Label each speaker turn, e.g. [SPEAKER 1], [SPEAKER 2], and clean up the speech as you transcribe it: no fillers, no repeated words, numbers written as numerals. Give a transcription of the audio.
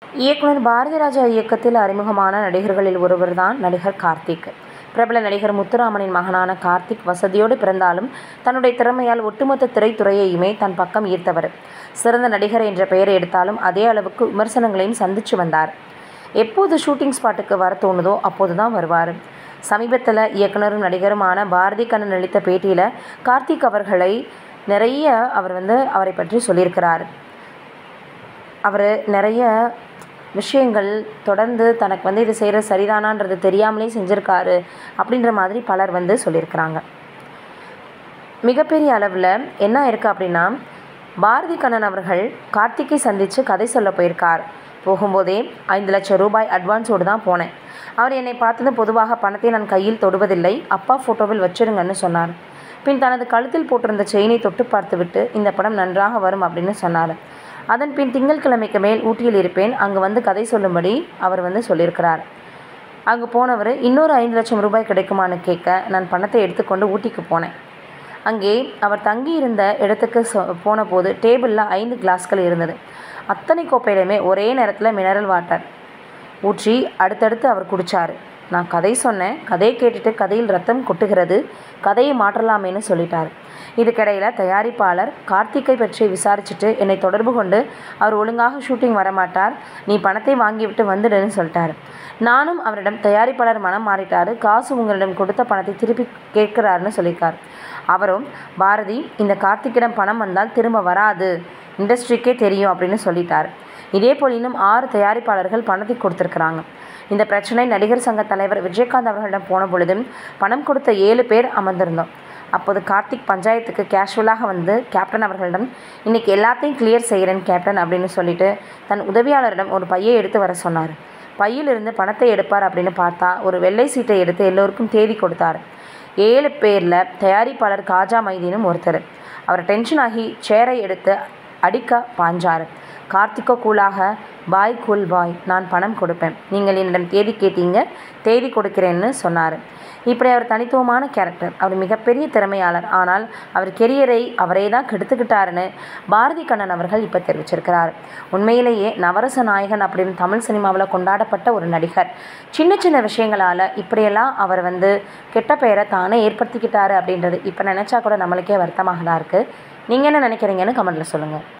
[SPEAKER 1] இயக்குனர் பாரதிராஜா இயக்கத்தில் அறிமுகமான நடிகர்களில் ஒருவர்தான் நடிகர் கார்த்திக். பிரபல நடிகர் முத்துராமனின் மகனான கார்த்திக் வசதியோடு பிறந்தாலும் தன்னுடைய திறமையால் ஒட்டுமொத்த திரைத்துறையையுமே தன் பக்கம் ஈர்த்தவர். சிறந்த நடிகர் என்ற பெயரை எடுத்தாலும் அதே அளவுக்கு விமர்சனங்களையும் சந்திச்சு வந்தார். எப்போது ஷூட்டிங் ஸ்பாட்டுக்கு வர தோணுதோ அப்போதுதான் வருவார். சமீபத்தில் இயக்குனரும் நடிகருமான பாரதி கண்ணன் அளித்த பேட்டியில் கார்த்திக் அவர்களை நிறைய அவரை பற்றி சொல்லியிருக்கிறார். அவர் நிறைய விஷயங்கள் தொடர்ந்து தனக்கு இது செய்கிறது சரிதானான்றது தெரியாமலே செஞ்சுருக்காரு அப்படின்ற மாதிரி பலர் சொல்லியிருக்கிறாங்க. மிகப்பெரிய அளவில் என்ன இருக்குது அப்படின்னா, பாரதி கண்ணன் அவர்கள் கார்த்திக்கை சந்தித்து கதை சொல்ல போயிருக்கார். போகும்போதே 5 லட்சம் ரூபாய் அட்வான்ஸோடு தான் போனேன். அவர் என்னை பார்த்ததும் பொதுவாக பணத்தை நான் கையில் தொடுவதில்லை, அப்பா ஃபோட்டோவில் வச்சிருங்கன்னு சொன்னார். பின் தனது கழுத்தில் போட்டிருந்த செயினை தொட்டு பார்த்துவிட்டு இந்த படம் நன்றாக வரும் அப்படின்னு சொன்னார். அதன் பின் திங்கட்கிழமைக்கு மேல் ஊட்டியில் இருப்பேன், அங்கு கதை சொல்லும்படி அவர் சொல்லியிருக்கிறார். அங்கு போனவர் இன்னொரு 5 லட்சம் ரூபாய் கிடைக்குமான்னு கேட்க நான் பணத்தை எடுத்துக்கொண்டு ஊட்டிக்கு போனேன். அங்கே அவர் தங்கியிருந்த இடத்துக்கு போன போது டேபிளில் 5 கிளாஸ்கள் இருந்தது. அத்தனை கோப்பையிலுமே ஒரே நேரத்தில் மினரல் வாட்டர் ஊற்றி அடுத்தடுத்து அவர் குடித்தார். நான் கதை சொன்னேன், கதையை கேட்டுட்டு கதையில் ரத்தம் கொட்டுகிறது, கதையை மாற்றலாமேன்னு சொல்லிட்டார். இதுக்கிடையில் தயாரிப்பாளர் கார்த்திக்கை பற்றி விசாரிச்சுட்டு என்னை தொடர்பு கொண்டு அவர் ஒழுங்காக ஷூட்டிங் வரமாட்டார், நீ பணத்தை வாங்கிவிட்டு வந்துடுன்னு சொல்லிட்டார். நானும் அவரிடம் தயாரிப்பாளர் மனம் மாறிட்டார், காசு உங்களிடம் கொடுத்த பணத்தை திருப்பி கேட்குறாருன்னு சொல்லியிருக்கார். அவரும் பாரதி இந்த கார்த்திக்கிடம் பணம் வந்தால் திரும்ப வராது, இண்டஸ்ட்ரிக்கே தெரியும் அப்படின்னு சொல்லிட்டார். இதேபோல் இன்னும் 6 தயாரிப்பாளர்கள் பணத்தை கொடுத்துருக்குறாங்க. இந்த பிரச்சனை நடிகர் சங்க தலைவர் விஜயகாந்த் அவர்களிடம் போன பொழுதும் பணம் கொடுத்த 7 பேர் அமர்ந்திருந்தோம். அப்போது கார்த்திக் பஞ்சாயத்துக்கு கேஷுவலாக கேப்டன் அவர்களிடம் இன்றைக்கி எல்லாத்தையும் கிளியர் செய்கிறேன் கேப்டன் அப்படின்னு சொல்லிட்டு தன் உதவியாளரிடம் ஒரு பையை எடுத்து வர சொன்னார். பையிலிருந்து பணத்தை எடுப்பார் அப்படின்னு பார்த்தா ஒரு வெள்ளை சீட்டை எடுத்து எல்லோருக்கும் தேதி கொடுத்தார். 7 பேரில் தயாரிப்பாளர் காஜா மைதீனும் ஒருத்தர். அவர் டென்ஷன் ஆகி சேரை எடுத்து அடிக்க பாஞ்சார். கார்த்திக்கோ கூலாக, பாய் கூல் பாய், நான் பணம் கொடுப்பேன், நீங்கள் என்னிடம் தேதி கேட்டீங்க, தேதி கொடுக்கிறேன்னு சொன்னார். இப்படி அவர் தனித்துவமான கேரக்டர். அவர் மிகப்பெரிய திறமையாளர், ஆனால் அவர் கெரியரை அவரே தான் கெடுத்துக்கிட்டாருன்னு பாரதி கண்ணன் அவர்கள் இப்போ தெரிவிச்சிருக்கிறார். உண்மையிலேயே நவரச நாயகன் அப்படின்னு தமிழ் சினிமாவில் கொண்டாடப்பட்ட ஒரு நடிகர் சின்ன சின்ன விஷயங்களால் இப்படியெல்லாம் அவர் கெட்ட பெயரை தானே ஏற்படுத்திக்கிட்டாரு அப்படின்றது இப்போ நினச்சா கூட நம்மளுக்கே வருத்தமாக தான் இருக்குது. நீங்கள் என்ன நினைக்கிறீங்கன்னு கமெண்ட்டில் சொல்லுங்கள்.